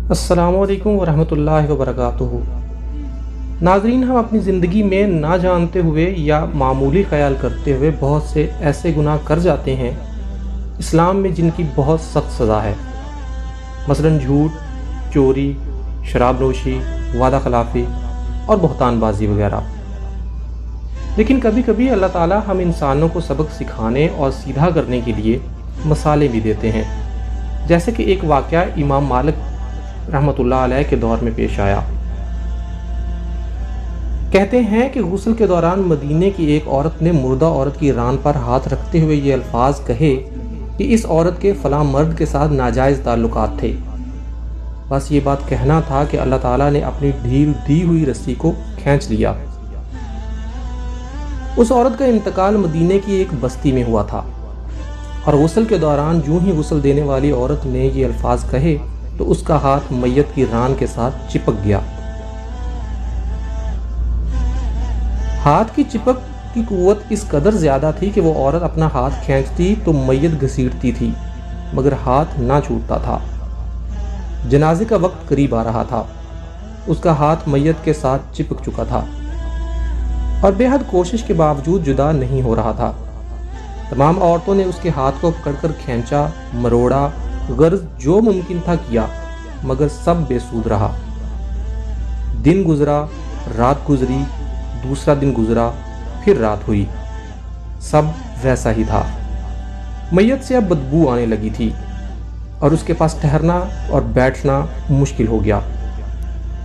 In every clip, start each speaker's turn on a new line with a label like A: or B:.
A: السلام علیکم ورحمۃ اللہ وبرکاتہ۔ ناظرین، ہم اپنی زندگی میں نہ جانتے ہوئے یا معمولی خیال کرتے ہوئے بہت سے ایسے گناہ کر جاتے ہیں اسلام میں جن کی بہت سخت سزا ہے، مثلا جھوٹ، چوری، شراب نوشی، وعدہ خلافی اور بہتان بازی وغیرہ۔ لیکن کبھی کبھی اللہ تعالیٰ ہم انسانوں کو سبق سکھانے اور سیدھا کرنے کے لیے مثالیں بھی دیتے ہیں، جیسے کہ ایک واقعہ امام مالک رحمۃ اللہ علیہ کے دور میں پیش آیا۔ کہتے ہیں کہ غسل کے دوران مدینے کی ایک عورت نے مردہ عورت کی ران پر ہاتھ رکھتے ہوئے یہ الفاظ کہے کہ اس عورت کے فلاں مرد کے ساتھ ناجائز تعلقات تھے۔ بس یہ بات کہنا تھا کہ اللہ تعالیٰ نے اپنی ڈھیل دی ہوئی رسی کو کھینچ لیا۔ اس عورت کا انتقال مدینے کی ایک بستی میں ہوا تھا، اور غسل کے دوران جو ہی غسل دینے والی عورت نے یہ الفاظ کہے تو اس کا ہاتھ میت کی ران کے ساتھ چپک گیا۔ ہاتھ کی چپک کی قوت اس قدر زیادہ تھی کہ وہ عورت اپنا ہاتھ کھینچتی تو میت گھسیٹتی تھی، مگر ہاتھ نہ چھوٹتا تھا۔ جنازے کا وقت قریب آ رہا تھا، اس کا ہاتھ میت کے ساتھ چپک چکا تھا اور بے حد کوشش کے باوجود جدا نہیں ہو رہا تھا۔ تمام عورتوں نے اس کے ہاتھ کو پکڑ کر کھینچا، مروڑا، غرض جو ممکن تھا کیا، مگر سب بے سود رہا۔ دن گزرا، رات گزری، دوسرا دن گزرا، پھر رات ہوئی، سب ویسا ہی تھا۔ میت سے اب بدبو آنے لگی تھی اور اس کے پاس ٹھہرنا اور بیٹھنا مشکل ہو گیا۔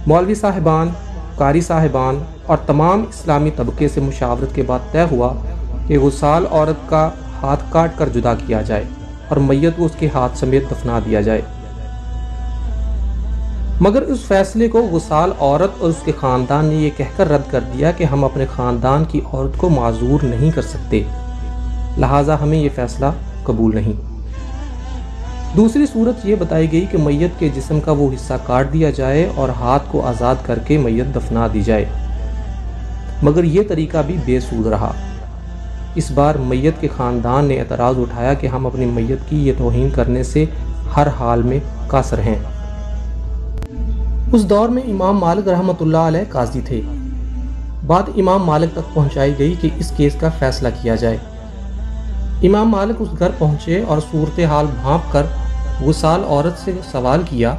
A: مولوی صاحبان، قاری صاحبان اور تمام اسلامی طبقے سے مشاورت کے بعد طے ہوا کہ غسال عورت کا ہاتھ کاٹ کر جدا کیا جائے اور میت کو اس کے ہاتھ سمیت دفنا دیا جائے۔ مگر اس فیصلے کو غسال عورت اور اس کے خاندان نے یہ کہہ کر رد کر دیا کہ ہم اپنے خاندان کی عورت کو معذور نہیں کر سکتے، لہٰذا ہمیں یہ فیصلہ قبول نہیں۔ دوسری صورت یہ بتائی گئی کہ میت کے جسم کا وہ حصہ کاٹ دیا جائے اور ہاتھ کو آزاد کر کے میت دفنا دی جائے، مگر یہ طریقہ بھی بے سود رہا۔ اس بار میت کے خاندان نے اعتراض اٹھایا کہ ہم اپنی میت کی یہ توہین کرنے سے ہر حال میں قاصر ہیں۔ اس دور میں امام مالک رحمۃ اللہ علیہ قاضی تھے۔ بات امام مالک تک پہنچائی گئی کہ اس کیس کا فیصلہ کیا جائے۔ امام مالک اس گھر پہنچے اور صورتحال بھانپ کر غسال عورت سے سوال کیا،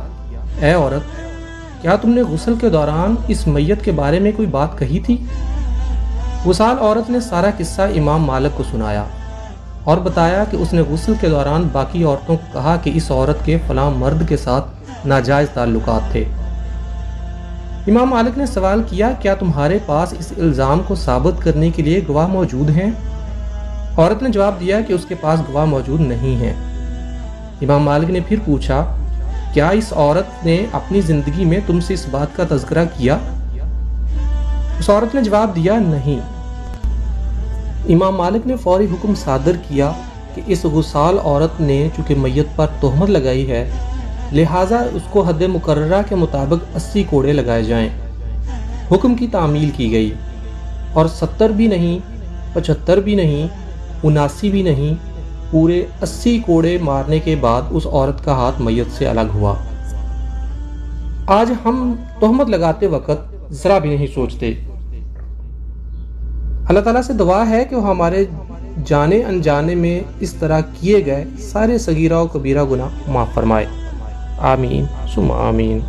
A: اے عورت، کیا تم نے غسل کے دوران اس میت کے بارے میں کوئی بات کہی تھی؟ غسال عورت نے سارا قصہ امام مالک کو سنایا اور بتایا کہ اس نے غسل کے دوران باقی عورتوں کو کہا کہ اس عورت کے فلاں مرد کے ساتھ ناجائز تعلقات تھے۔ امام مالک نے سوال کیا، کیا تمہارے پاس اس الزام کو ثابت کرنے کے لیے گواہ موجود ہیں؟ عورت نے جواب دیا کہ اس کے پاس گواہ موجود نہیں ہیں۔ امام مالک نے پھر پوچھا، کیا اس عورت نے اپنی زندگی میں تم سے اس بات کا تذکرہ کیا؟ اس عورت نے جواب دیا، نہیں۔ امام مالک نے فوری حکم صادر کیا کہ اس غسال عورت نے چونکہ میت پر تہمت لگائی ہے، لہٰذا اس کو حد مقررہ کے مطابق 80 کوڑے لگائے جائیں۔ حکم کی تعمیل کی گئی اور 70 بھی نہیں، 75 بھی نہیں، 79 بھی نہیں، پورے 80 کوڑے مارنے کے بعد اس عورت کا ہاتھ میت سے الگ ہوا۔ آج ہم تہمت لگاتے وقت ذرا بھی نہیں سوچتے۔ اللہ تعالیٰ سے دعا ہے کہ وہ ہمارے جانے انجانے میں اس طرح کیے گئے سارے صغیرہ و کبیرہ گناہ معاف فرمائے، آمین ثم آمین۔